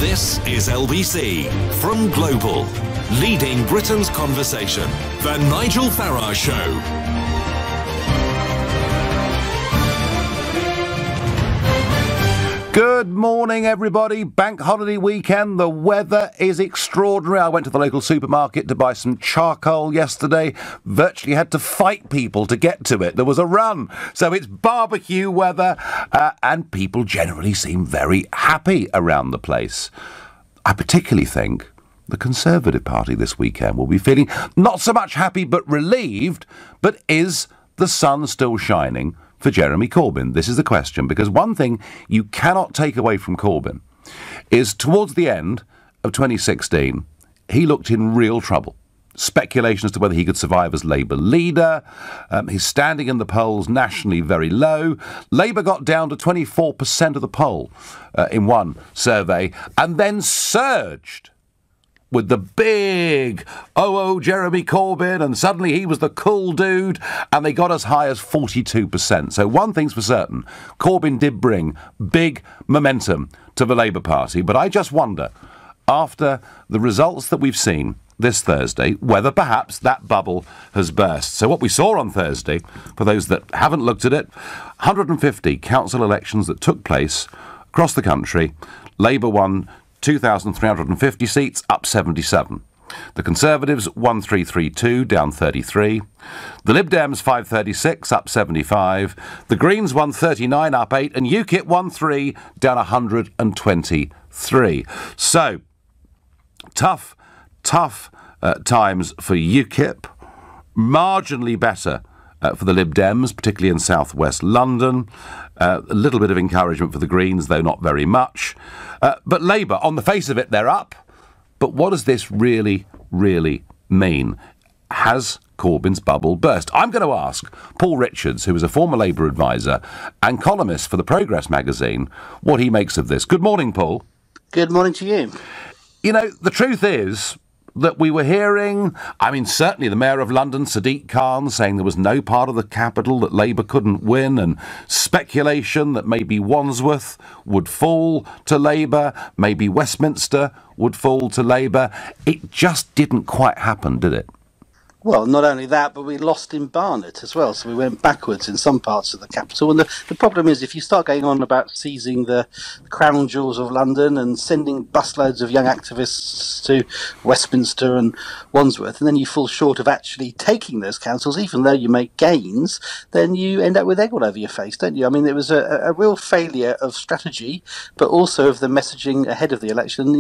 This is LBC from Global, leading Britain's conversation. The Nigel Farage Show. Good morning, everybody. Bank holiday weekend. The weather is extraordinary. I went to the local supermarket to buy some charcoal yesterday. Virtually had to fight people to get to it. There was a run. So it's barbecue weather, and people generally seem very happy around the place. I particularly think the Conservative Party this weekend will be feeling not so much happy but relieved. But is the sun still shining for Jeremy Corbyn? This is the question, because one thing you cannot take away from Corbyn is towards the end of 2016, he looked in real trouble. Speculation as to whether he could survive as Labour leader. His standing in the polls nationally very low. Labour got down to 24% of the poll in one survey and then surged with the big, Jeremy Corbyn, and suddenly he was the cool dude, and they got as high as 42%. So one thing's for certain, Corbyn did bring big momentum to the Labour Party, but I just wonder, after the results that we've seen this Thursday, whether perhaps that bubble has burst. So what we saw on Thursday, for those that haven't looked at it, 150 council elections that took place across the country. Labour won 2,350 seats, up 77. The Conservatives 1,332, down 33. The Lib Dems 536, up 75. The Greens 139, up 8. And UKIP 13, down 123. So, tough times for UKIP. Marginally better for the Lib Dems, particularly in southwest London. A little bit of encouragement for the Greens, though not very much. But Labour, on the face of it, they're up. But what does this really mean? Has Corbyn's bubble burst? I'm going to ask Paul Richards, who is a former Labour advisor and columnist for the Progress magazine, what he makes of this. Good morning, Paul. Good morning to you. You know, the truth is that we were hearing, certainly the Mayor of London, Sadiq Khan, saying there was no part of the capital that Labour couldn't win, and speculation that maybe Wandsworth would fall to Labour, maybe Westminster would fall to Labour. It just didn't quite happen, did it? Well, not only that, but we lost in Barnet as well, so we went backwards in some parts of the capital. And the problem is, if you start going on about seizing the crown jewels of London and sending busloads of young activists to Westminster and Wandsworth, and then you fall short of actually taking those councils, even though you make gains, then you end up with egg all over your face, don't you? I mean, it was a real failure of strategy, but also of the messaging ahead of the election,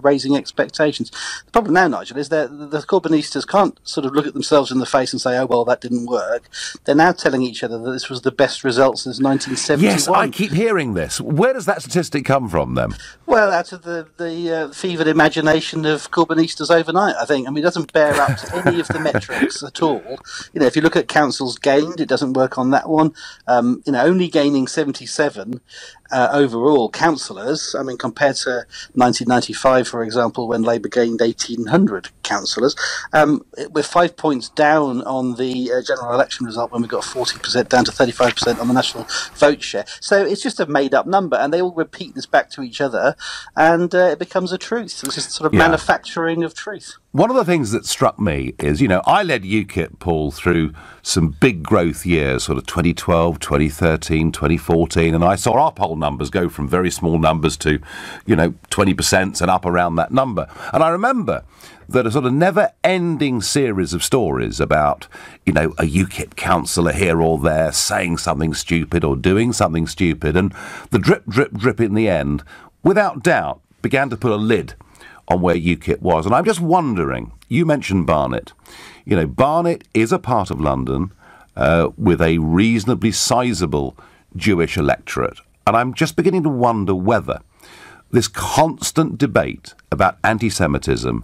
raising expectations. The problem now, Nigel, is that the Corbynistas can't sort of look at themselves in the face and say, oh, well, that didn't work. They're now telling each other that this was the best result since 1971. Yes, I keep hearing this. Where does that statistic come from, then? Well, out of the fevered imagination of Corbynistas overnight, I think. I mean, it doesn't bear up to any of the metrics at all. If you look at councils gained, it doesn't work on that one. Only gaining 77 overall councillors. I mean, compared to 1995, for example, when Labour gained 1,800 councillors. We're 5 points down on the general election result when we got 40% down to 35% on the national vote share. So it's just a made-up number, and they all repeat this back to each other, and it becomes a truth. It's just sort of manufacturing of truth. One of the things that struck me is, I led UKIP, Paul, through some big growth years, sort of 2012, 2013, 2014, and I saw our poll numbers go from very small numbers to, 20% and up around that number. And I remember that a sort of never-ending series of stories about, a UKIP councillor here or there saying something stupid or doing something stupid, and the drip, drip, drip in the end, without doubt, began to put a lid on where UKIP was. And I'm just wondering, you mentioned Barnet. Barnet is a part of London with a reasonably sizable Jewish electorate. And I'm just beginning to wonder whether this constant debate about anti-Semitism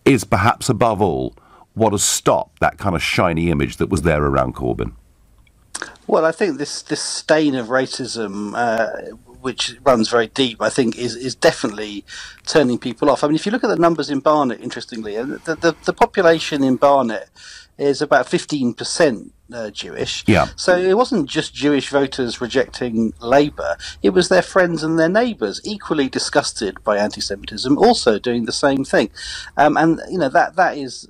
is perhaps above all what has stopped that kind of shiny image that was there around Corbyn. Well, I think this stain of racism, which runs very deep, I think is definitely turning people off. I mean, if you look at the numbers in Barnet, interestingly, the population in Barnet is about 15% Jewish. Yeah. So it wasn't just Jewish voters rejecting Labour. It was their friends and their neighbours, equally disgusted by anti-Semitism, also doing the same thing. And, you know, that is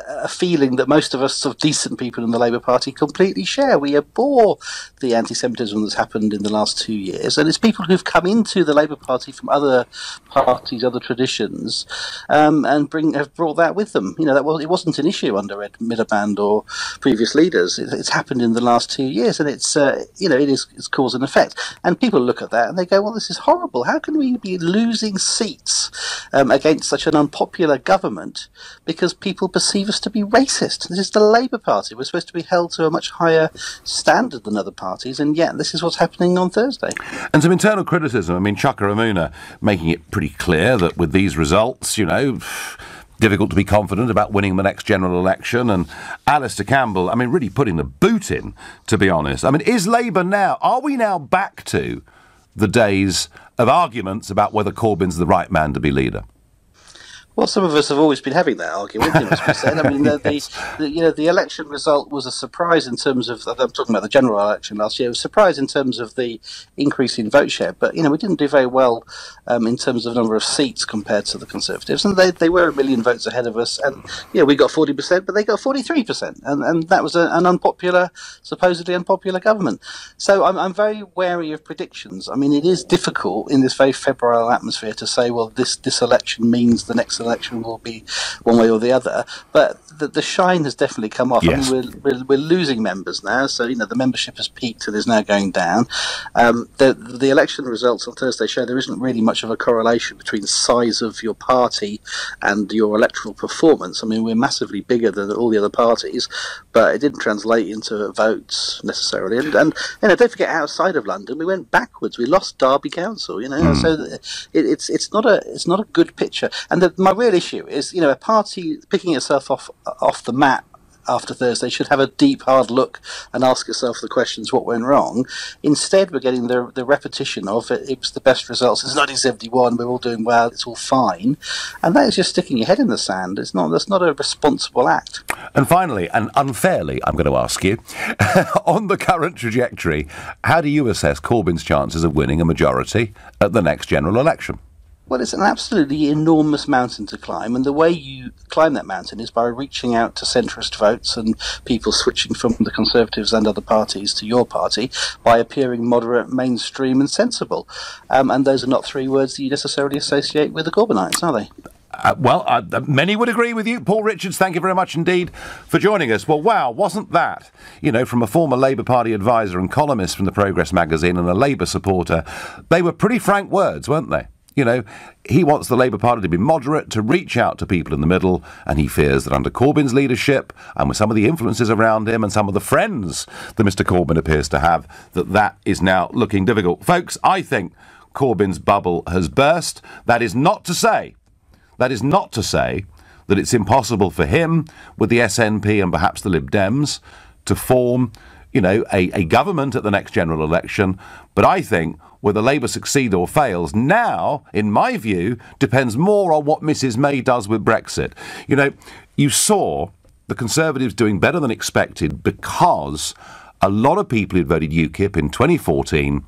a feeling that most of us sort of decent people in the Labour Party completely share. We abhor the anti-Semitism that's happened in the last 2 years, and it's people who've come into the Labour Party from other parties, other traditions, and have brought that with them. You know, it wasn't an issue under Ed Miliband or previous leaders. It's happened in the last 2 years, and it's it's cause and effect. And people look at that and they go, well, this is horrible. How can we be losing seats against such an unpopular government because people perceive us to be racist? This is the Labour Party. We're supposed to be held to a much higher standard than other parties, and yet this is what's happening on Thursday. And some internal criticism. I mean, Chuka Umunna making it pretty clear that with these results, you know, difficult to be confident about winning the next general election. And Alistair Campbell, I mean, really putting the boot in, to be honest. I mean, is Labour now, are we now back to the days of arguments about whether Corbyn's the right man to be leader? Well, some of us have always been having that argument, it must be said. I mean, Yes. the election result was a surprise in terms of, I'm talking about the general election last year, it was a surprise in terms of the increase in vote share, but, you know, we didn't do very well in terms of number of seats compared to the Conservatives, and they were 1 million votes ahead of us, and, yeah, we got 40%, but they got 43%, and that was an unpopular, supposedly unpopular government. So I'm very wary of predictions. I mean, it is difficult in this very febrile atmosphere to say, well, this election means the next election will be one way or the other, but the shine has definitely come off. Yes. I mean, we're losing members now, so, you know, the membership has peaked and is now going down. The election results on Thursday show there isn't really much of a correlation between the size of your party and your electoral performance. I mean, we're massively bigger than all the other parties, but it didn't translate into votes necessarily. And you know, don't forget, outside of London, we went backwards. We lost Derby Council. You know, so it's not a good picture. And my real issue is, you know, a party picking itself off the map after Thursday should have a deep, hard look and ask itself the questions, what went wrong? Instead, we're getting the repetition of it was the best results since 1971, we're all doing well, it's all fine. And that is just sticking your head in the sand. That's not a responsible act. And finally, and unfairly, I'm going to ask you, on the current trajectory, how do you assess Corbyn's chances of winning a majority at the next general election? Well, it's an absolutely enormous mountain to climb, and the way you climb that mountain is by reaching out to centrist votes and people switching from the Conservatives and other parties to your party by appearing moderate, mainstream and sensible. And those are not three words that you necessarily associate with the Corbynites, are they? Many would agree with you. Paul Richards, thank you very much indeed for joining us. Well, wow, wasn't that, you know, from a former Labour Party advisor and columnist from the Progress magazine and a Labour supporter, they were pretty frank words, weren't they? You know, he wants the Labour Party to be moderate, to reach out to people in the middle, and he fears that under Corbyn's leadership, and with some of the influences around him and some of the friends that Mr Corbyn appears to have, that is now looking difficult. Folks, I think Corbyn's bubble has burst. That is not to say that it's impossible for him, with the SNP and perhaps the Lib Dems, to form, you know, a government at the next general election. But I think whether Labour succeed or fails now, in my view, depends more on what Mrs May does with Brexit. You know, you saw the Conservatives doing better than expected because a lot of people who'd voted UKIP in 2014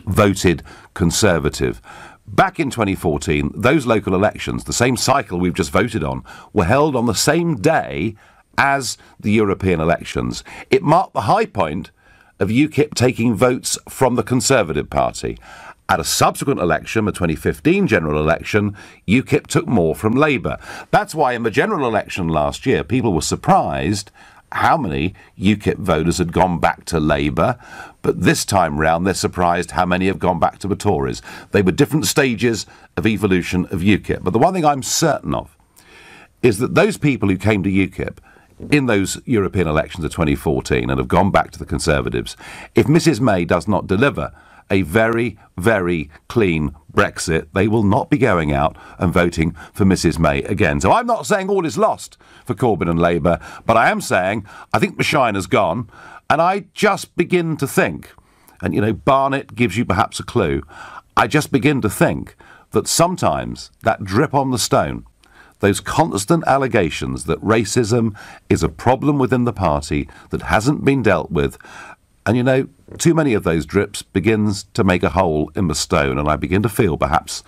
voted Conservative. Back in 2014, those local elections, the same cycle we've just voted on, were held on the same day as the European elections. It marked the high point of UKIP taking votes from the Conservative Party. At a subsequent election, the 2015 general election, UKIP took more from Labour. That's why in the general election last year, people were surprised how many UKIP voters had gone back to Labour, but this time round they're surprised how many have gone back to the Tories. They were different stages of evolution of UKIP. But the one thing I'm certain of is that those people who came to UKIP in those European elections of 2014 and have gone back to the Conservatives, if Mrs May does not deliver a very, very clean Brexit, they will not be going out and voting for Mrs May again. So I'm not saying all is lost for Corbyn and Labour, but I am saying I think the shine has gone, and I just begin to think, and, you know, Barnett gives you perhaps a clue, I just begin to think that sometimes that drip on the stone, those constant allegations that racism is a problem within the party that hasn't been dealt with. And, you know, too many of those drips begins to make a hole in the stone, and I begin to feel perhaps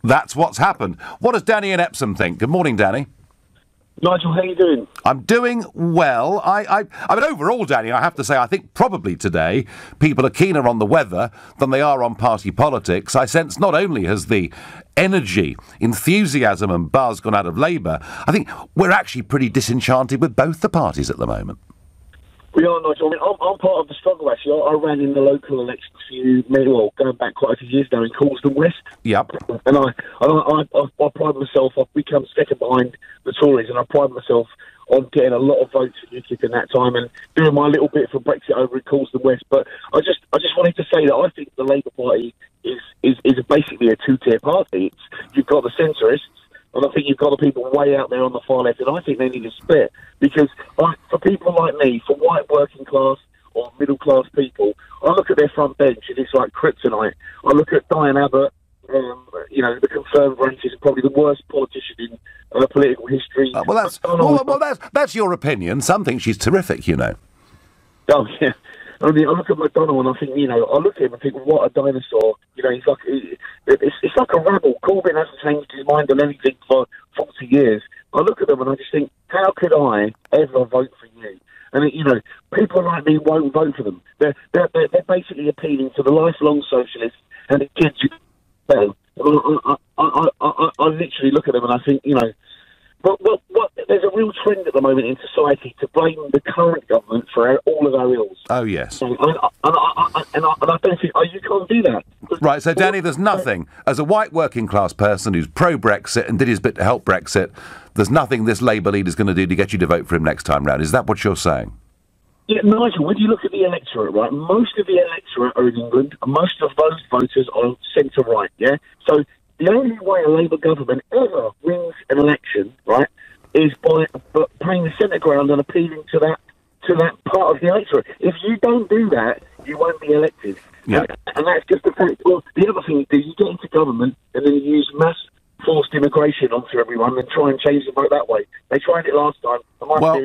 that's what's happened. What does Danny in Epsom think? Good morning, Danny. Nigel, how are you doing? I'm doing well. I mean, overall, Danny, I have to say, I think probably today people are keener on the weather than they are on party politics. I sense not only has the energy, enthusiasm and buzz gone out of Labour, I think we're actually pretty disenchanted with both the parties at the moment. We are, Nigel. I mean, I'm part of the struggle, actually. I ran in the local elections a few, well, going back quite a few years now in Corbyn West. Yep. And I pride myself, I've become second behind the Tories, and I pride myself on getting a lot of votes for UKIP in that time and doing my little bit for Brexit over in Corbyn West. But I just wanted to say that I think the Labour Party is basically a two-tier party. You've got the centrists, and I think you've got the people way out there on the far left, and I think they need a split. Because for people like me, for white working class or middle class people, I look at their front bench and it's like kryptonite. I look at Diane Abbott, you know, the confirmed racist, probably the worst politician in political history. That's your opinion. Some think she's terrific, you know. Oh, yeah. I mean, I look at McDonnell and I think, you know, I look at him and think, well, what a dinosaur. You know, he's like, it's like a rabble. Corbyn hasn't changed his mind on anything for 40 years. I look at them and I just think, how could I ever vote for you? And, you know, people like me won't vote for them. They're basically appealing to the lifelong socialists and the kids you know. I literally look at them and I think, you know, there's a real trend at the moment in society to blame the current government for all of our ills. Oh, yes. And I don't think, you can't do that. Right, so, Danny, there's nothing, as a white working-class person who's pro-Brexit and did his bit to help Brexit, there's nothing this Labour leader's going to do to get you to vote for him next time round. Is that what you're saying? Yeah, Nigel, when you look at the electorate, right, most of the electorate are in England, and most of those voters are centre-right, yeah? So the only way a Labour government ever wins an election, right, is by playing the centre ground and appealing to that part of the electorate. If you don't do that, you won't be elected. Yeah. And that's just the fact. Well, the other thing is you get into government and then you use mass forced immigration onto everyone and try and change the vote that way. They tried it last time. Well,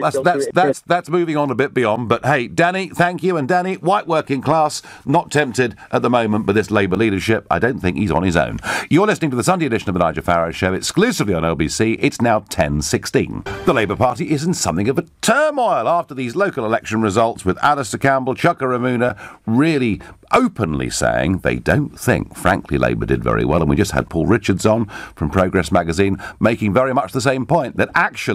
that's moving on a bit beyond. But hey, Danny, thank you. And Danny, white working class, not tempted at the moment by this Labour leadership. I don't think he's on his own. You're listening to the Sunday edition of the Nigel Farage Show, exclusively on LBC. It's now 10:16. The Labour Party is in something of a turmoil after these local election results, with Alistair Campbell, Chuka Ramuna really openly saying they don't think, frankly, Labour did very well. And we just had Paul Richards on from Progress magazine making very much the same point, that actually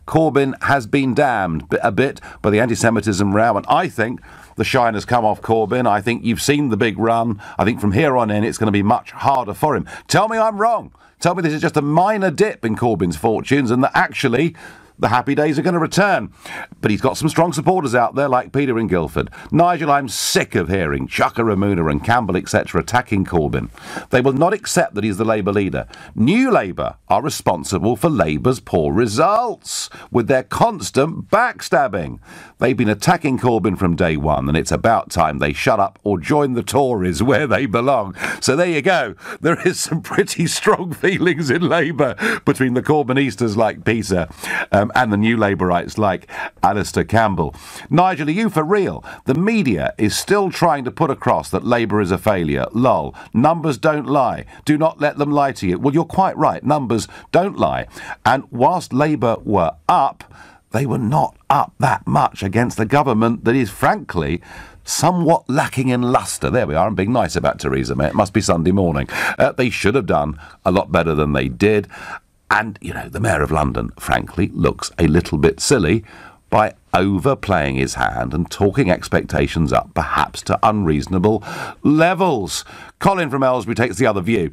Corbyn has been damned a bit by the anti-Semitism row, and I think the shine has come off Corbyn. I think you've seen the big run. I think from here on in it's going to be much harder for him. Tell me I'm wrong. Tell me this is just a minor dip in Corbyn's fortunes and that actually the happy days are going to return. But he's got some strong supporters out there like Peter in Guildford. Nigel, I'm sick of hearing Chuka Ramuna and Campbell, etc. attacking Corbyn. They will not accept that he's the Labour leader. New Labour are responsible for Labour's poor results with their constant backstabbing. They've been attacking Corbyn from day one, and it's about time they shut up or join the Tories where they belong. So there you go. There is some pretty strong feelings in Labour between the Corbynistas like Peter and the New Labourites like Alistair Campbell. Nigel, are you for real? The media is still trying to put across that Labour is a failure. Lol. Numbers don't lie. Do not let them lie to you. Well, you're quite right. Numbers don't lie. And whilst Labour were up, they were not up that much against the government that is, frankly, somewhat lacking in lustre. There we are. I'm being nice about Theresa May. It must be Sunday morning. They should have done a lot better than they did. And, you know, the Mayor of London, frankly, looks a little bit silly by overplaying his hand and talking expectations up, perhaps to unreasonable levels. Colin from Aylesbury takes the other view.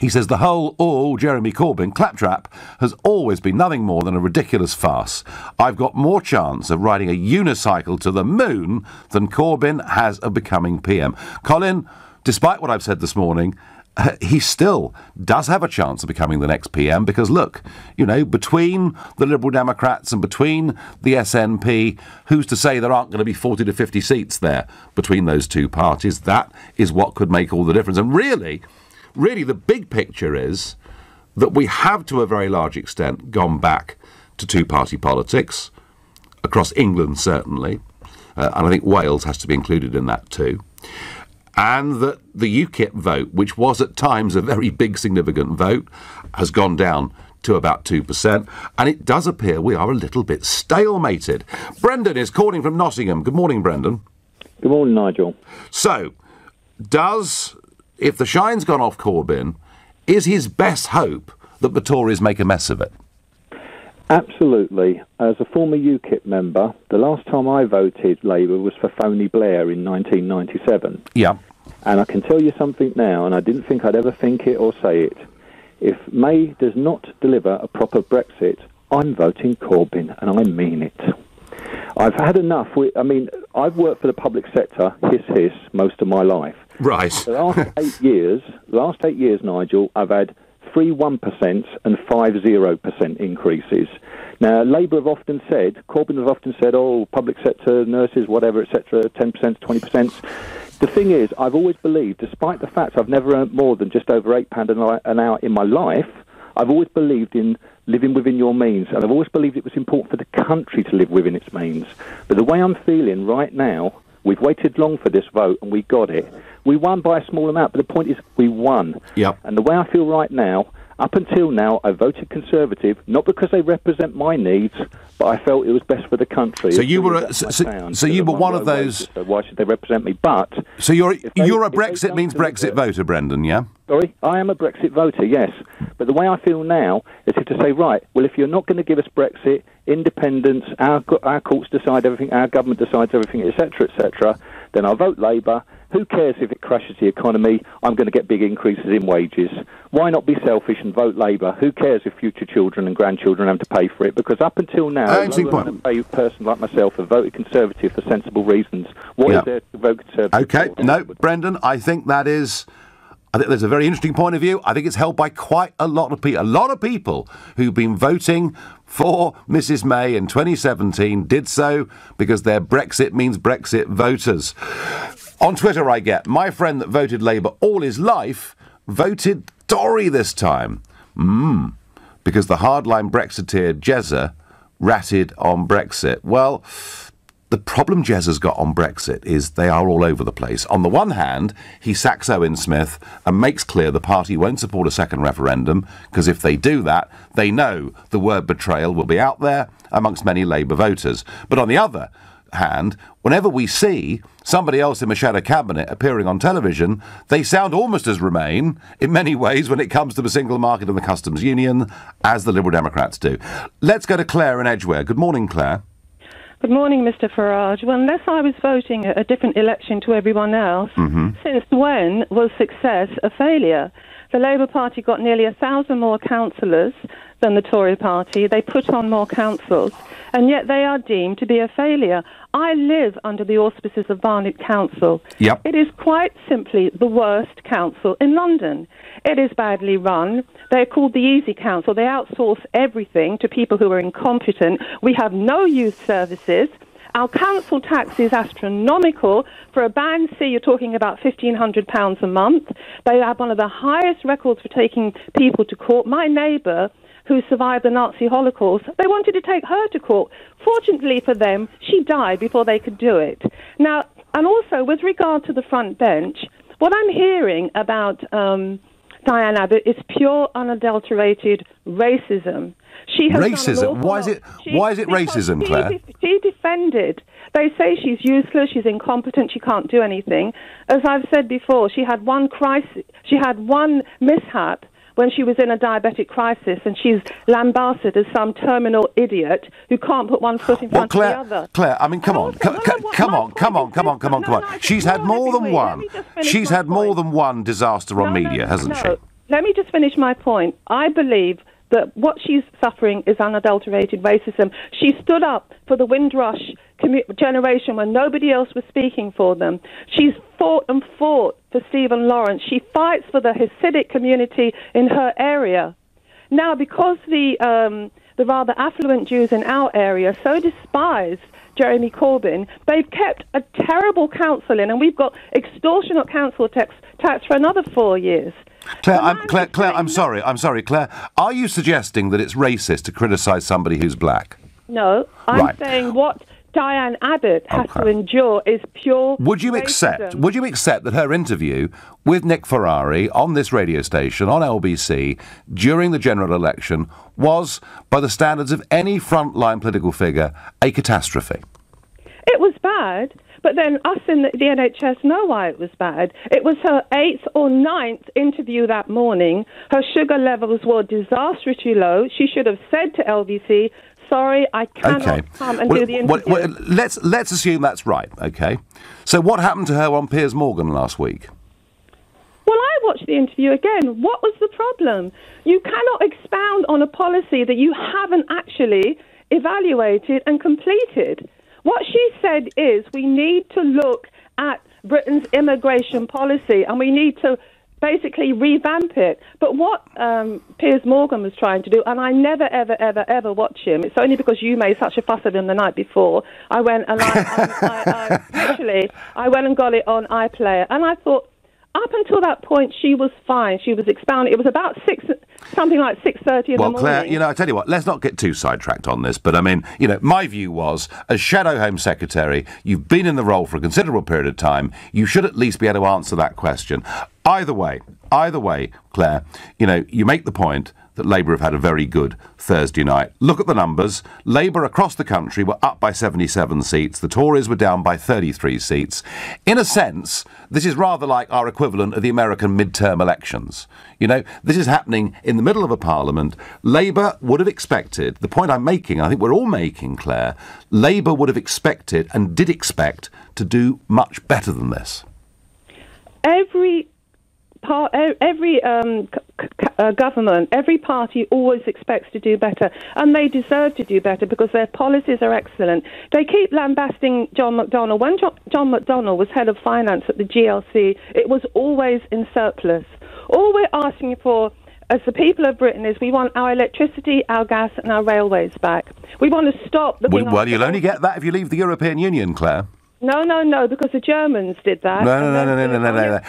He says the whole Jeremy Corbyn claptrap has always been nothing more than a ridiculous farce. I've got more chance of riding a unicycle to the moon than Corbyn has of becoming PM. Colin, despite what I've said this morning, he still does have a chance of becoming the next PM because, look, you know, between the Liberal Democrats and between the SNP, who's to say there aren't going to be 40 to 50 seats there between those two parties? That is what could make all the difference. And really, the big picture is that we have, to a very large extent, gone back to two-party politics, across England certainly, and I think Wales has to be included in that too, and that the UKIP vote, which was at times a very big significant vote, has gone down to about 2%, and it does appear we are a little bit stalemated. Brendan is calling from Nottingham. Good morning, Brendan. Good morning, Nigel. So, if the shine's gone off Corbyn, is his best hope that the Tories make a mess of it? Absolutely. As a former UKIP member, the last time I voted Labour was for Tony Blair in 1997. Yeah. And I can tell you something now, and I didn't think I'd ever think it or say it. If May does not deliver a proper Brexit, I'm voting Corbyn, and I mean it. I've had enough. I've worked for the public sector, hiss, most of my life. Right. The last 8 years, Nigel, I've had 3 1% and 5 0% increases. Now, Labour have often said, Corbyn has often said, public sector, nurses, whatever, etc., 10%, 20%. The thing is, I've always believed, despite the fact I've never earned more than just over £8 an hour in my life, I've always believed in living within your means, and I've always believed it was important for the country to live within its means. But the way I'm feeling right now, we've waited long for this vote, and we got it. We won by a small amount, but the point is we won. Yep. And the way I feel right now, up until now, I voted Conservative, not because they represent my needs, but I felt it was best for the country. So you were one of those. So why should they represent me? But so you're a Brexit means Brexit voter, Brendan, yeah? Sorry, I am a Brexit voter, yes. But the way I feel now is to say, right, well, if you're not going to give us Brexit, independence, our courts decide everything, our government decides everything, etc., then I'll vote Labour. Who cares if it crashes the economy? I'm going to get big increases in wages. Why not be selfish and vote Labour? Who cares if future children and grandchildren have to pay for it? Because up until now, a person like myself have voted Conservative for sensible reasons. What is there to vote Conservative? Okay, no, Brendan, I think there's a very interesting point of view. I think it's held by quite a lot of people. A lot of people who've been voting for Mrs May in 2017 did so because they're Brexit means Brexit voters. On Twitter I get, my friend that voted Labour all his life voted Tory this time. Because the hardline Brexiteer Jezza ratted on Brexit. Well, the problem Jezza's got on Brexit is they are all over the place. On the one hand, he sacks Owen Smith and makes clear the party won't support a second referendum, because if they do that, they know the word betrayal will be out there amongst many Labour voters. But on the other hand, whenever we see somebody else in a shadow cabinet appearing on television, they sound almost as Remain in many ways when it comes to the single market and the customs union as the Liberal Democrats do. Let's go to Claire in Edgware. Good morning, Claire. Good morning, Mr Farage. Well, unless I was voting a different election to everyone else, since when was success a failure? The Labour Party got nearly 1,000 more councillors than the Tory Party. They put on more councils, and yet they are deemed to be a failure. I live under the auspices of Barnet Council. Yep. It is quite simply the worst council in London. It is badly run. They're called the Easy Council. They outsource everything to people who are incompetent. We have no youth services. Our council tax is astronomical. For a Band C, you're talking about £1,500 a month. They have one of the highest records for taking people to court. My neighbour, who survived the Nazi Holocaust, they wanted to take her to court. Fortunately for them, she died before they could do it. Now, and also, with regard to the front bench, what I'm hearing about Diane Abbott is pure, unadulterated racism. She has racism? Why is it racism, Claire? She defended. They say she's useless, she's incompetent, she can't do anything. As I've said before, she had one crisis, she had one mishap when she was in a diabetic crisis, and she's lambasted as some terminal idiot who can't put one foot in front of the other. Claire, I mean, come on. She's had more than one. She's had more than one disaster on media, hasn't she? Let me just finish my point. I believe that what she's suffering is unadulterated racism. She stood up for the Windrush generation when nobody else was speaking for them. She's fought for Stephen Lawrence. She fights for the Hasidic community in her area. Now, because the rather affluent Jews in our area so despise Jeremy Corbyn, they've kept a terrible council in, and we've got extortionate council tax for another 4 years. Claire, I'm sorry, Claire. Are you suggesting that it's racist to criticise somebody who's black? No, I'm saying what Diane Abbott has to endure is pure Would you racism. accept that her interview with Nick Ferrari on this radio station, on LBC, during the general election, was, by the standards of any frontline political figure, a catastrophe? It was bad, but then us in the NHS know why it was bad. It was her 8th or 9th interview that morning. Her sugar levels were disastrously low. She should have said to LBC, sorry, I cannot come and do the interview. Let's assume that's right, okay? So what happened to her on Piers Morgan last week? Well, I watched the interview again. What was the problem? You cannot expound on a policy that you haven't actually evaluated and completed. What she said is we need to look at Britain's immigration policy and we need to basically revamp it. But what Piers Morgan was trying to do, and I never, ever, ever, ever watch him. It's only because you made such a fuss of him the night before. I went and I went and got it on iPlayer, and I thought, up until that point, she was fine. She was expounding. It was about 6:30 in the morning. Well, Claire, I tell you what, let's not get too sidetracked on this. But, I mean, my view was, as Shadow Home Secretary, you've been in the role for a considerable period of time. You should at least be able to answer that question. Either way, Claire, you make the point that Labour have had a very good Thursday night. Look at the numbers. Labour across the country were up by 77 seats. The Tories were down by 33 seats. In a sense, this is rather like our equivalent of the American midterm elections. This is happening in the middle of a parliament. Labour would have expected, the point I'm making, I think we're all making, Claire, Labour would have expected and did expect to do much better than this. Every government, every party always expects to do better, and they deserve to do better because their policies are excellent. They keep lambasting John McDonnell. When John McDonnell was head of finance at the GLC, it was always in surplus. All we're asking for as the people of Britain is we want our electricity, our gas and our railways back. We want to stop the... Well, you'll only get that if you leave the European Union, Claire. No, because the Germans did that. No.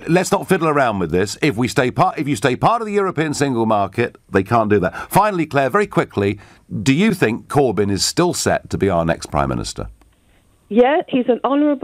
Let's not fiddle around with this. If you stay part of the European single market, they can't do that. Finally, Claire, very quickly, do you think Corbyn is still set to be our next Prime Minister? Yeah, he's the only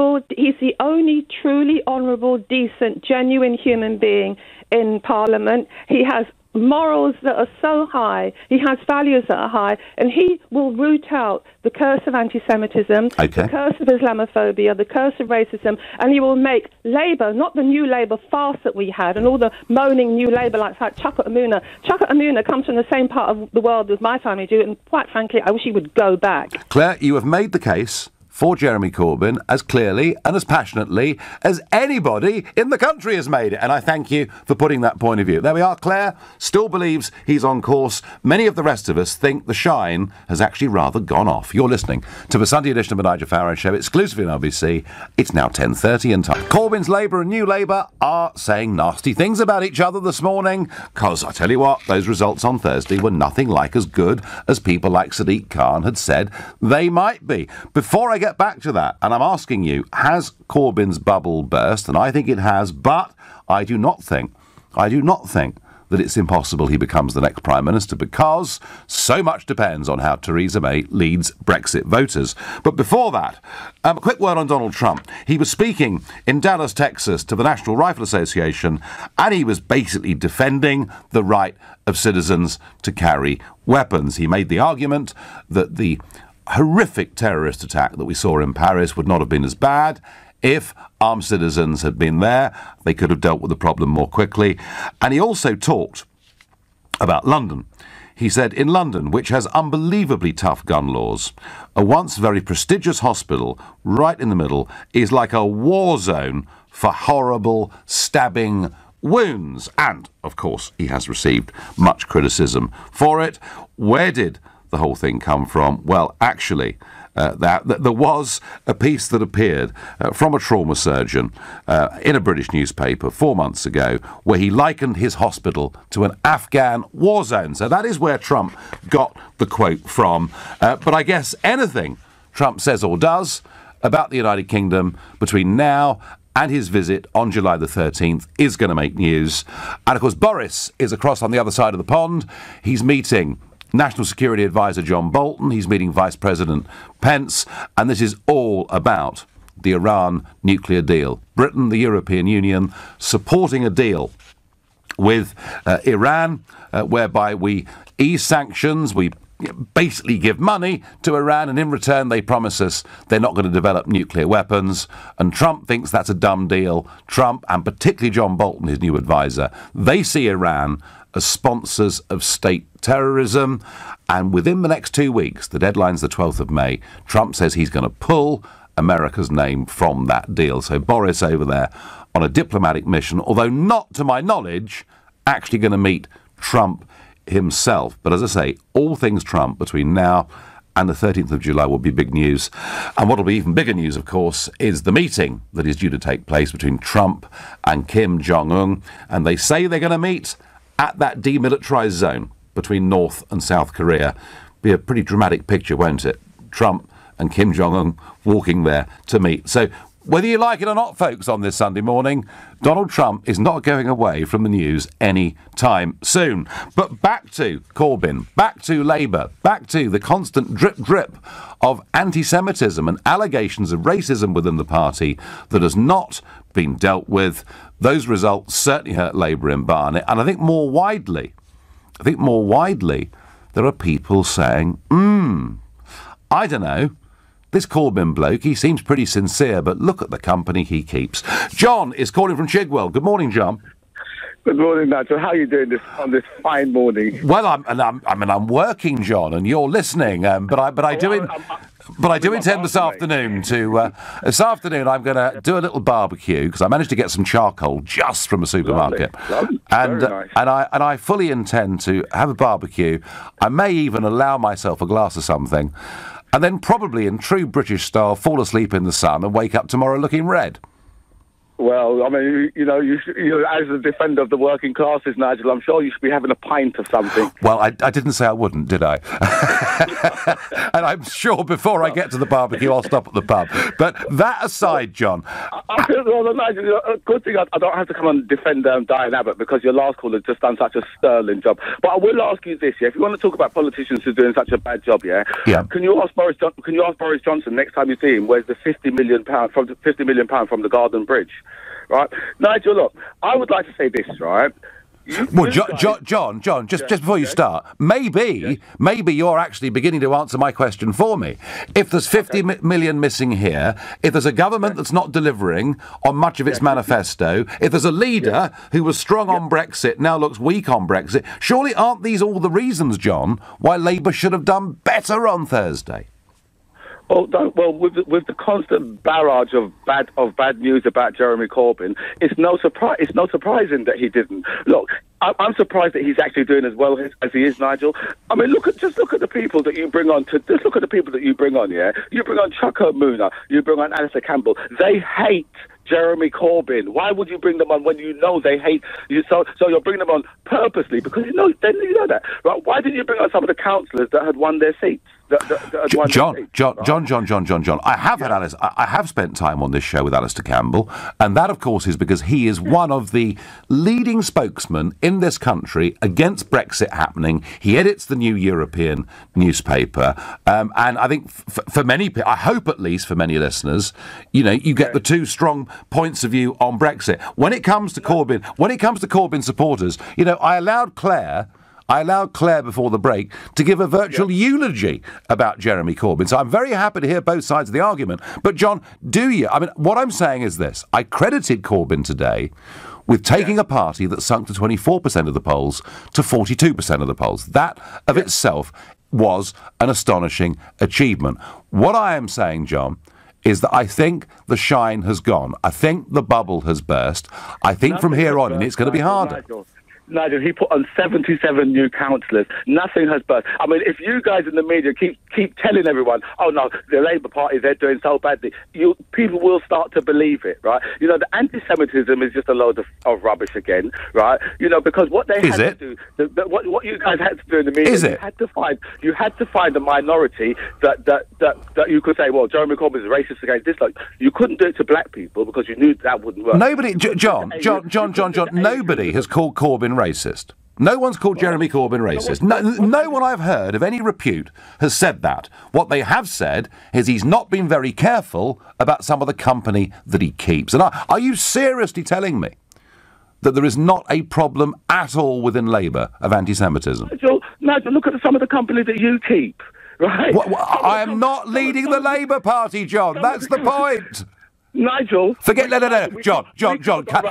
truly honourable, decent, genuine human being in Parliament. He has morals that are so high, he has values that are high, and he will root out the curse of anti-Semitism, the curse of Islamophobia, the curse of racism, and he will make Labour, not the new Labour farce that we had, and all the moaning new Labour like Chuck Amuna. Chuck Amuna comes from the same part of the world as my family do, and quite frankly, I wish he would go back. Claire, you have made the case for Jeremy Corbyn as clearly and as passionately as anybody in the country has made it. And I thank you for putting that point of view. There we are. Claire still believes he's on course. Many of the rest of us think the shine has actually rather gone off. You're listening to the Sunday edition of the Nigel Farage Show, exclusively on LBC. It's now 10:30 and time. Corbyn's Labour and New Labour are saying nasty things about each other this morning, because I tell you what, those results on Thursday were nothing like as good as people like Sadiq Khan had said they might be. Before I get back to that, and I'm asking you, has Corbyn's bubble burst? And I think it has, but I do not think that it's impossible he becomes the next Prime Minister, because so much depends on how Theresa May leads Brexit voters. But before that, a quick word on Donald Trump. He was speaking in Dallas, Texas to the National Rifle Association, and he was basically defending the right of citizens to carry weapons. He made the argument that the horrific terrorist attack that we saw in Paris would not have been as bad if armed citizens had been there. They could have dealt with the problem more quickly. And he also talked about London. He said, in London, which has unbelievably tough gun laws, a once very prestigious hospital right in the middle is like a war zone for horrible stabbing wounds. And, of course, he has received much criticism for it. Where did the whole thing come from? Well, actually, there was a piece that appeared from a trauma surgeon in a British newspaper 4 months ago, where he likened his hospital to an Afghan war zone. So that is where Trump got the quote from. But I guess anything Trump says or does about the United Kingdom between now and his visit on July the 13th is going to make news. And, of course, Boris is across on the other side of the pond. He's meeting National Security Advisor John Bolton. He's meeting Vice President Pence. And this is all about the Iran nuclear deal. Britain, the European Union, supporting a deal with Iran, whereby we ease sanctions, we basically give money to Iran, and in return they promise us they're not going to develop nuclear weapons. And Trump thinks that's a dumb deal. Trump, and particularly John Bolton, his new advisor, they see Iran as sponsors of state terrorism. And within the next 2 weeks, the deadline's the 12th of May, Trump says he's going to pull America's name from that deal. So Boris over there on a diplomatic mission, although not, to my knowledge, actually going to meet Trump himself. But as I say, all things Trump between now and the 13th of July will be big news. And what will be even bigger news, of course, is the meeting that is due to take place between Trump and Kim Jong-un. And they say they're going to meet at that demilitarized zone between North and South Korea. Be a pretty dramatic picture, won't it? Trump and Kim Jong-un walking there to meet. So whether you like it or not, folks, on this Sunday morning, Donald Trump is not going away from the news any time soon. But back to Corbyn, back to Labour, back to the constant drip of anti-Semitism and allegations of racism within the party that has not been dealt with. Those results certainly hurt Labour in Barnet. And I think more widely, there are people saying, I don't know, this Corbyn bloke, he seems pretty sincere, but look at the company he keeps. John is calling from Chigwell. Good morning, John. Good morning, Nigel. How are you doing on this fine morning? Well, I'm working, John, and you're listening. But I do intend this afternoon to. This afternoon, I'm going to do a little barbecue because I managed to get some charcoal just from a supermarket, Lovely. and Very nice. and I fully intend to have a barbecue. I may even allow myself a glass of something, and then probably in true British style, fall asleep in the sun and wake up tomorrow looking red. Well, I mean, you as a defender of the working classes, Nigel, I'm sure you should be having a pint of something. Well, I didn't say I wouldn't, did I? And I'm sure before I get to the barbecue, I'll stop at the pub. But that aside, John. Well, Nigel, a good thing I don't have to come and defend Diane Abbott because your last caller just done such a sterling job. But I will ask you this, yeah? If you want to talk about politicians who are doing such a bad job, yeah? Can you ask Boris Johnson next time you see him, where's the £50 million from the Garden Bridge? Right, Nigel. Look, I would like to say this. Right, John. Just before you start, maybe you're actually beginning to answer my question for me. If there's 50 million missing here, if there's a government that's not delivering on much of its manifesto, if there's a leader who was strong on Brexit now looks weak on Brexit, surely aren't these all the reasons, John, why Labour should have done better on Thursday? Well, with the constant barrage of bad news about Jeremy Corbyn, it's no surprising that he didn't. Look, I'm surprised that he's actually doing as well as he is, Nigel. I mean, look at the people that you bring on. Yeah, you bring on Chuka Umunna, you bring on Alistair Campbell. They hate Jeremy Corbyn. Why would you bring them on when you know they hate you? So you're bringing them on purposely because you know that, right? Why didn't you bring on some of the councillors that had won their seats? John. I have spent time on this show with Alistair Campbell, and that, of course, is because he is one of the leading spokesmen in this country against Brexit happening. He edits the New European newspaper, and I think for many, I hope at least for many listeners, you get the two strong points of view on Brexit. When it comes to Corbyn supporters, I allowed Claire before the break to give a virtual eulogy about Jeremy Corbyn. So I'm very happy to hear both sides of the argument. But, John, do you? I mean, what I'm saying is this. I credited Corbyn today with taking a party that sunk to 24% of the polls to 42% of the polls. That of itself was an astonishing achievement. What I am saying, John, is that I think the shine has gone. I think the bubble has burst. I think from here on in it's going to be harder. Nigel, he put on 77 new councillors. Nothing has burst. I mean, if you guys in the media keep telling everyone, oh no, the Labour Party, they're doing so badly, people will start to believe it, right? You know, the anti-Semitism is just a load of rubbish again, right? You know, because what they had to do, what you guys had to do in the media, you had to find a minority that you could say, well, Jeremy Corbyn is racist against this. Like, you couldn't do it to black people because you knew that wouldn't work. Nobody, John, nobody has called Corbyn racist. No one's called Jeremy Corbyn racist. No one I've heard of any repute has said that. What they have said is he's not been very careful about some of the company that he keeps. And are you seriously telling me that there is not a problem at all within Labour of anti-Semitism? Nigel, look at some of the company that you keep, right? I am not leading the Labour Party, John. That's the point. Nigel, forget no, John.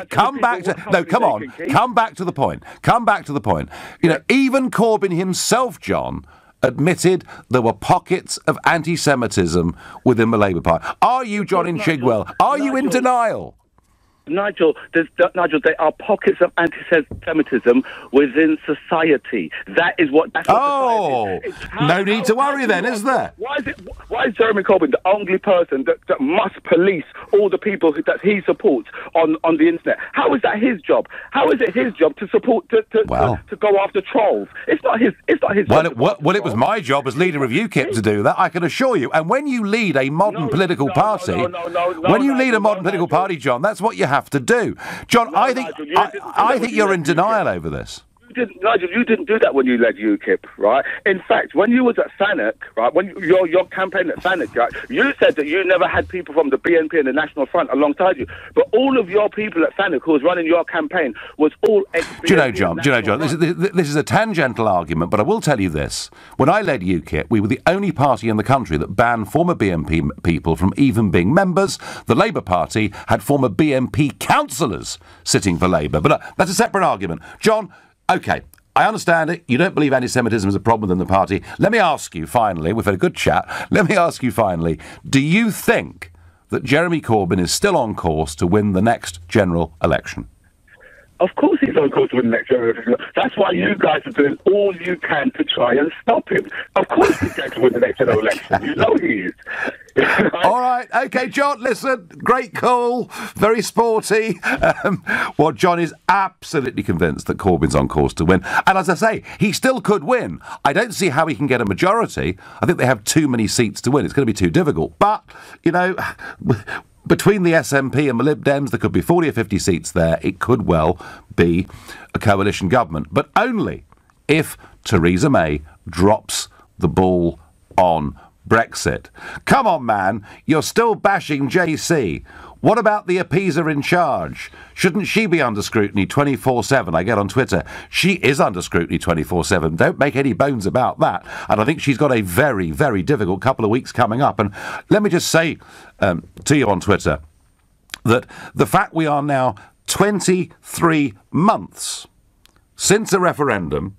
Come back to come back to the point. Come back to the point. You know, even Corbyn himself, John, admitted there were pockets of anti-Semitism within the Labour Party. Are you, John, in Chigwell? Are you in denial? Nigel, there are pockets of anti-Semitism within society. That's what society is. No need to worry then, is there? Why is Jeremy Corbyn the only person that must police all the people that he supports on the internet? How is that his job? How is it his job to support to go after trolls? It's not his job. Well, it was my job as leader of UKIP to do that, I can assure you. And when you lead a modern political party, John, that's what you have to do. John, I think you're in denial over this. Nigel, you didn't do that when you led UKIP, right? In fact, when you was at Thanet, right, when your campaign at Thanet, right, you said that you never had people from the BNP and the National Front alongside you, but all of your people at Thanet who was running your campaign was all ex-BNP. Do you know, John, this is a tangential argument, but I will tell you this. When I led UKIP, we were the only party in the country that banned former BNP people from even being members. The Labour Party had former BNP councillors sitting for Labour, but that's a separate argument. John, OK, I understand it. You don't believe anti-Semitism is a problem within the party. Let me ask you, finally, we've had a good chat. Let me ask you, finally, do you think that Jeremy Corbyn is still on course to win the next general election? Of course he's on course to win the next general election. That's why you guys are doing all you can to try and stop him. Of course he's going to win the next general election. You know he is. All right, OK, John, listen, great call, very sporty. Well, John is absolutely convinced that Corbyn's on course to win. And as I say, he still could win. I don't see how he can get a majority. I think they have too many seats to win. It's going to be too difficult. But, you know, between the SNP and the Lib Dems, there could be 40 or 50 seats there. It could well be a coalition government, but only if Theresa May drops the ball on Brexit. Come on, man, you're still bashing JC. What about the appeaser in charge? Shouldn't she be under scrutiny 24/7? I get on Twitter. She is under scrutiny 24/7. Don't make any bones about that. And I think she's got a very, very difficult couple of weeks coming up. And let me just say to you on Twitter that the fact we are now 23 months since a referendum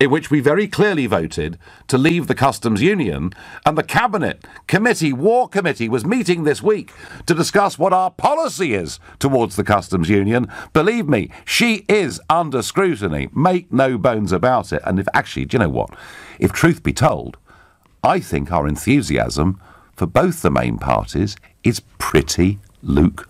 in which we very clearly voted to leave the customs union, and the Cabinet Committee, War Committee, was meeting this week to discuss what our policy is towards the customs union. Believe me, she is under scrutiny. Make no bones about it. And if actually, do you know what? If truth be told, I think our enthusiasm for both the main parties is pretty lukewarm.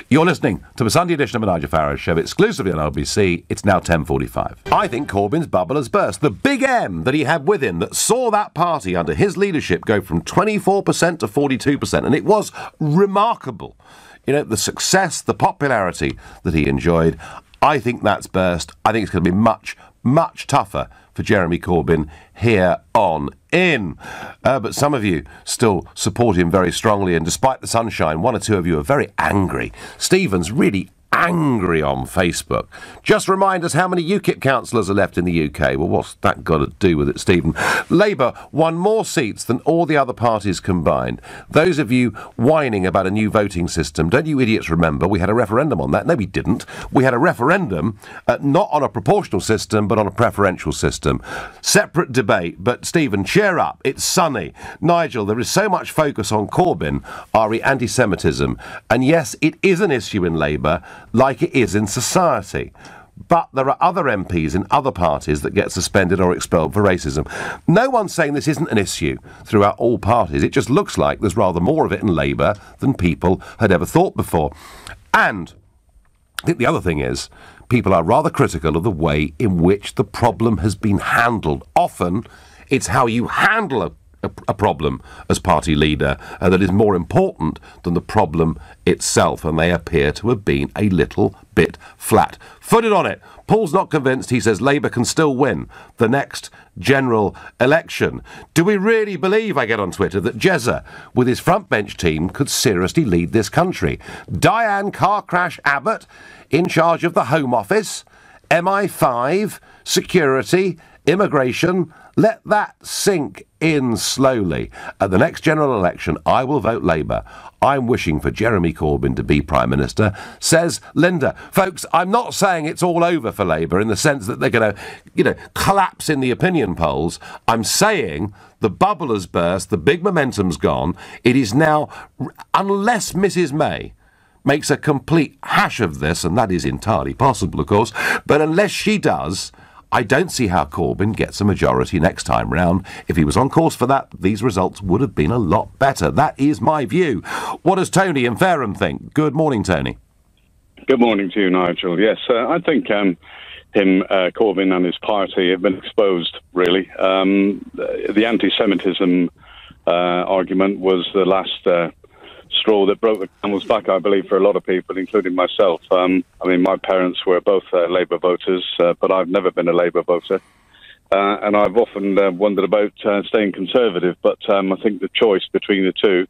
You're listening to the Sunday edition of the Nigel Farage Show, exclusively on LBC. It's now 10:45. I think Corbyn's bubble has burst. The big M that he had with him that saw that party under his leadership go from 24% to 42%, and it was remarkable. You know, the success, the popularity that he enjoyed, I think that's burst. I think it's going to be much, much tougher for Jeremy Corbyn here on in. But some of you still support him very strongly, and despite the sunshine, one or two of you are very angry. Stephen's really angry on Facebook. Just remind us how many UKIP councillors are left in the UK. Well, what's that got to do with it, Stephen? Labour won more seats than all the other parties combined. Those of you whining about a new voting system, don't you idiots remember we had a referendum on that? No, we didn't. We had a referendum not on a proportional system, but on a preferential system. Separate debate, but Stephen, cheer up. It's sunny. Nigel, there is so much focus on Corbyn, re anti-Semitism, and yes, it is an issue in Labour, like it is in society. but there are other MPs in other parties that get suspended or expelled for racism. No one's saying this isn't an issue throughout all parties. It just looks like there's rather more of it in Labour than people had ever thought before. And I think the other thing is, people are rather critical of the way in which the problem has been handled. Often, it's how you handle a problem as party leader that is more important than the problem itself, and they appear to have been a little bit flat-footed on it. Paul's not convinced. He says Labour can still win the next general election. Do we really believe, I get on Twitter, that Jezza, with his front bench team, could seriously lead this country? Diane Car Crash Abbott, in charge of the Home Office, MI5, security, immigration. Let that sink in slowly. At the next general election, I will vote Labour. I'm wishing for Jeremy Corbyn to be Prime Minister, says Linda. Folks, I'm not saying it's all over for Labour in the sense that they're going to, collapse in the opinion polls. I'm saying the bubble has burst, the big momentum's gone. It is now, unless Mrs May makes a complete hash of this, and that is entirely possible, of course, but unless she does, I don't see how Corbyn gets a majority next time round. If he was on course for that, these results would have been a lot better. That is my view. What does Tony in Fareham think? Good morning, Tony. Good morning to you, Nigel. Yes, I think Corbyn and his party have been exposed, really. The anti-Semitism argument was the last straw that broke the camel's back, I believe, for a lot of people, including myself. My parents were both Labour voters, but I've never been a Labour voter. And I've often wondered about staying Conservative, but I think the choice between the two,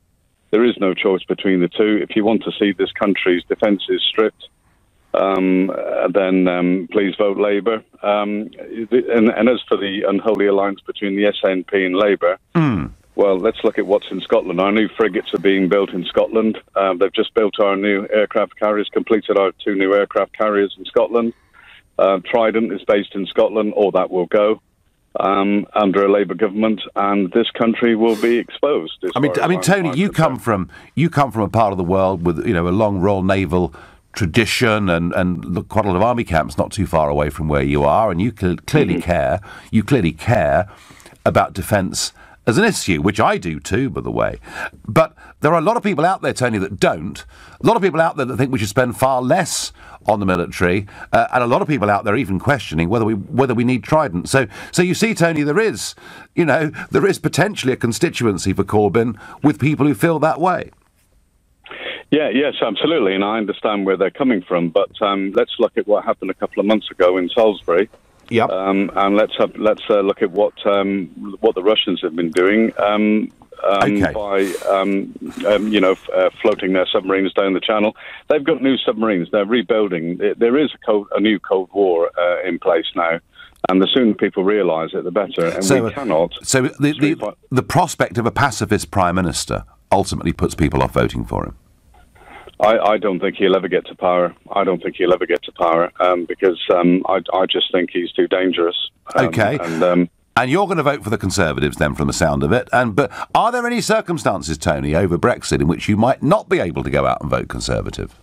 there is no choice between the two. If you want to see this country's defences stripped, then please vote Labour. And as for the unholy alliance between the SNP and Labour, well, let's look at what's in Scotland. Our new frigates are being built in Scotland. They've just built our new aircraft carriers, completed our 2 new aircraft carriers in Scotland. Trident is based in Scotland, or that will go under a Labour government, and this country will be exposed. I mean, Tony, you come from a part of the world with a long Royal Naval tradition and quite a lot of army camps not too far away from where you are, and you clearly care. You clearly care about defence as an issue, which I do too, by the way. But there are a lot of people out there, Tony, that don't. A lot of people out there that think we should spend far less on the military, and a lot of people out there even questioning whether we need Trident. So you see, Tony, there is potentially a constituency for Corbyn with people who feel that way. Yeah, yes, absolutely, and I understand where they're coming from. But let's look at what happened a couple of months ago in Salisbury. Yep. And let's look at what the Russians have been doing by floating their submarines down the channel. They've got new submarines. They're rebuilding. There is a new Cold War in place now. And the sooner people realise it, the better. And we cannot. So the prospect of a pacifist Prime Minister ultimately puts people off voting for him. I don't think he'll ever get to power. Because I just think he's too dangerous. Okay. And you're going to vote for the Conservatives then, from the sound of it. But are there any circumstances, Tony, over Brexit in which you might not be able to go out and vote Conservative?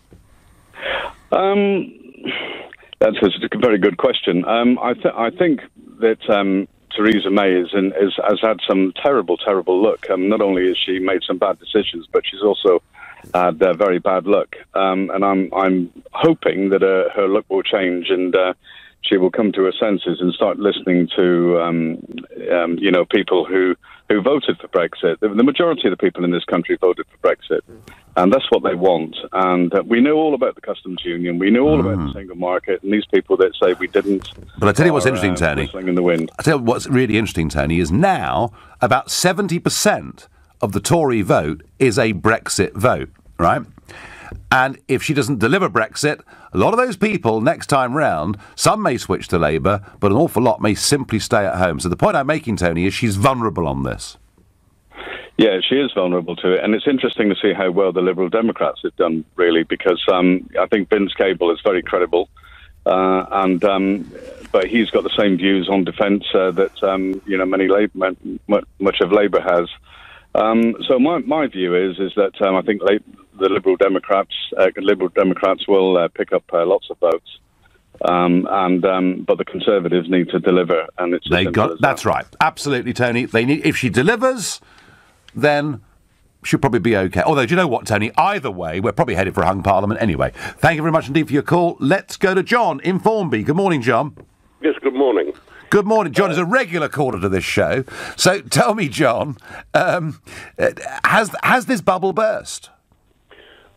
That's a very good question. I think that Theresa May has had some terrible luck. Not only has she made some bad decisions, but she's also had very bad luck, and I'm hoping that her luck will change and she will come to her senses and start listening to people who voted for Brexit. The majority of the people in this country voted for Brexit, and that's what they want. And we know all about the customs union, we know all about the single market, and these people that say we didn't. But I tell you what's interesting, Tony. Whistling in the wind. I tell you what's really interesting, Tony, is now about 70% of the Tory vote is a Brexit vote, right? And if she doesn't deliver Brexit, a lot of those people next time round, some may switch to Labour, but an awful lot may simply stay at home. So the point I'm making, Tony, is she's vulnerable on this. Yeah, she is vulnerable to it, and it's interesting to see how well the Liberal Democrats have done, really, because I think Vince Cable is very credible, but he's got the same views on defence that much of Labour has. So my view is that I think the Liberal Democrats will pick up lots of votes. But the Conservatives need to deliver, and it's that's right, absolutely, Tony. They need, if she delivers, then she'll probably be okay. Although, do you know what, Tony? Either way, we're probably headed for a hung parliament anyway. Thank you very much indeed for your call. Let's go to John in Formby. Good morning, John. Yes, good morning. Good morning. John is a regular caller to this show. So tell me, John, has this bubble burst?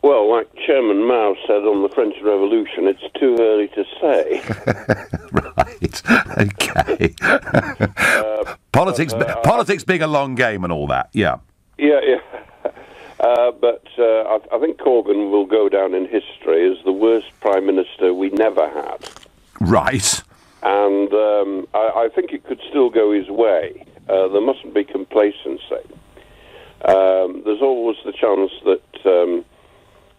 Well, like Chairman Mao said on the French Revolution, it's too early to say. Right. Okay. Politics being a long game and all that. Yeah. Yeah. But I think Corbyn will go down in history as the worst Prime Minister we never had. Right. And I think it could still go his way. There mustn't be complacency. There's always the chance that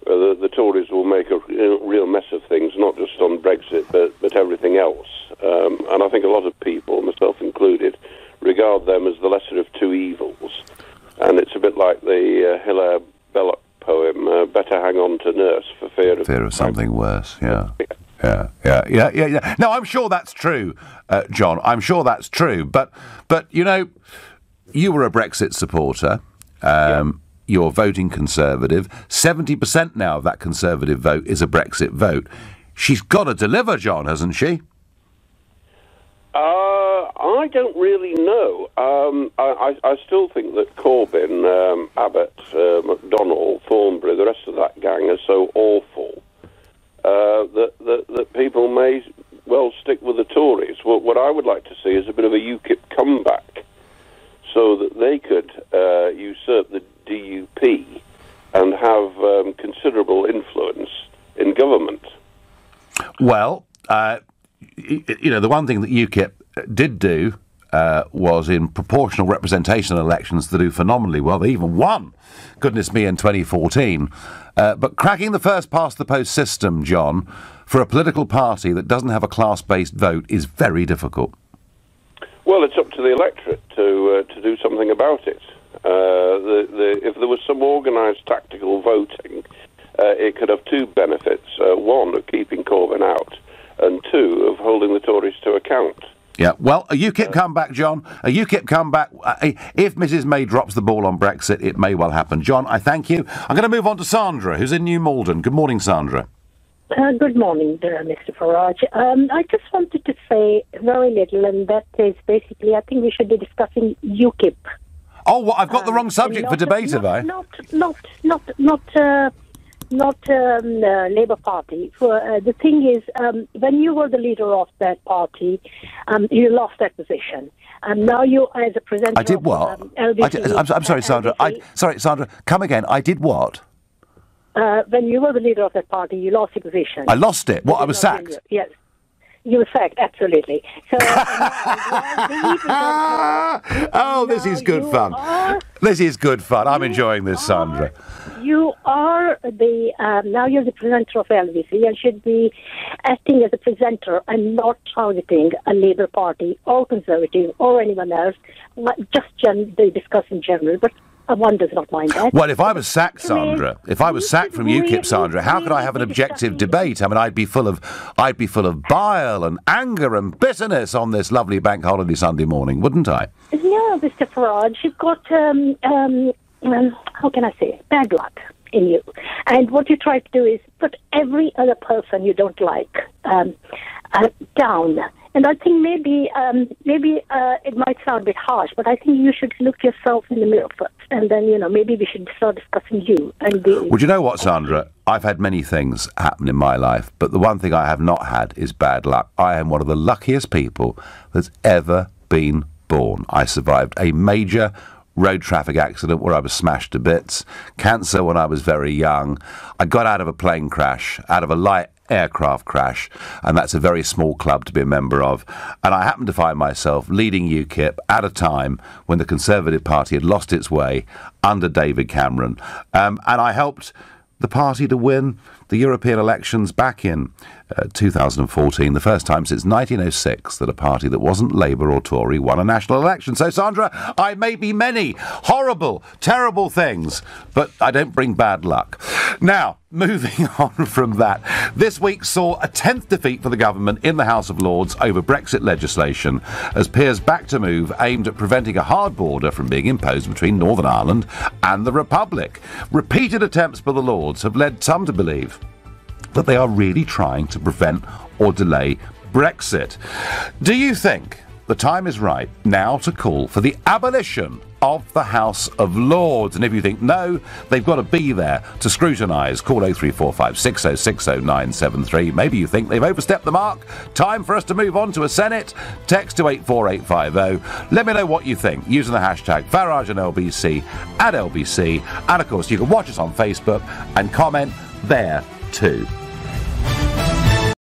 the Tories will make a real mess of things, not just on Brexit, but everything else. And I think a lot of people, myself included, regard them as the lesser of two evils. And it's a bit like the Hilaire Belloc poem, better hang on to nurse for fear of something worse, yeah. Yeah. No, I'm sure that's true, John. I'm sure that's true. But you know, you were a Brexit supporter. You're voting Conservative. 70% now of that Conservative vote is a Brexit vote. She's got to deliver, John, hasn't she? I don't really know. I still think that Corbyn, Abbott, McDonnell, Thornbury, the rest of that gang are so awful that people may well stick with the Tories. What I would like to see is a bit of a UKIP comeback so that they could usurp the DUP and have considerable influence in government. Well, you know, the one thing that UKIP did do was in proportional representation elections to do phenomenally well. They even won, goodness me, in 2014. But cracking the first past the post system, John, for a political party that doesn't have a class-based vote is very difficult. Well, it's up to the electorate to do something about it. If there was some organised tactical voting, it could have two benefits. One, of keeping Corbyn out, and two, of holding the Tories to account. Yeah, well, a UKIP comeback, John. A UKIP comeback. If Mrs May drops the ball on Brexit, it may well happen. John, I thank you. I'm going to move on to Sandra, who's in New Malden. Good morning, Sandra. Good morning, Mr. Farage. I just wanted to say very little, and that is basically, I think we should be discussing UKIP. Oh, well, I've got the wrong subject for debate, have I? Not Labour Party. The thing is, when you were the leader of that party, you lost that position. And now you, as a presenter... I did what? LBC, I'm sorry, Sandra. Sorry, Sandra. Come again. I did what? When you were the leader of that party, you lost your position. I lost it? What, I was sacked? Yes. You were sacked, absolutely. So, this is good fun. This is good fun. I'm enjoying this, Sandra. You are now you're the presenter of LBC and should be acting as a presenter and not targeting a Labour Party or Conservative or anyone else, just they discuss in general. But one does not mind that. Well, if I was sacked, Sandra, if I was sacked from UKIP, Sandra, how could I have an objective debate? I mean, I'd be full of bile and anger and bitterness on this lovely bank holiday Sunday morning, wouldn't I? No, Mr. Farage, you've got how can I say, bad luck in you. And what you try to do is put every other person you don't like down. And I think maybe it might sound a bit harsh, but I think you should look yourself in the mirror first, and then maybe we should start discussing you. Well, you know what, Sandra? I've had many things happen in my life, but the one thing I have not had is bad luck. I am one of the luckiest people that's ever been born. I survived a major road traffic accident where I was smashed to bits, cancer when I was very young. I got out of a plane crash, out of a light aircraft crash, and that's a very small club to be a member of. And I happened to find myself leading UKIP at a time when the Conservative Party had lost its way under David Cameron. And I helped the party to win the European elections back in 2014, the first time since 1906 that a party that wasn't Labour or Tory won a national election. So, Sandra, I may be many horrible, terrible things, but I don't bring bad luck. Now, moving on from that, this week saw a 10th defeat for the government in the House of Lords over Brexit legislation, as peers backed a move aimed at preventing a hard border from being imposed between Northern Ireland and the Republic. Repeated attempts by the Lords have led some to believe that they are really trying to prevent or delay Brexit. Do you think the time is right now to call for the abolition of the House of Lords? And if you think no, they've got to be there to scrutinise. Call 0345 6060 973. Maybe you think they've overstepped the mark. Time for us to move on to a Senate. Text to 84850. Let me know what you think using the hashtag Farage and LBC at LBC. And of course, you can watch us on Facebook and comment there too.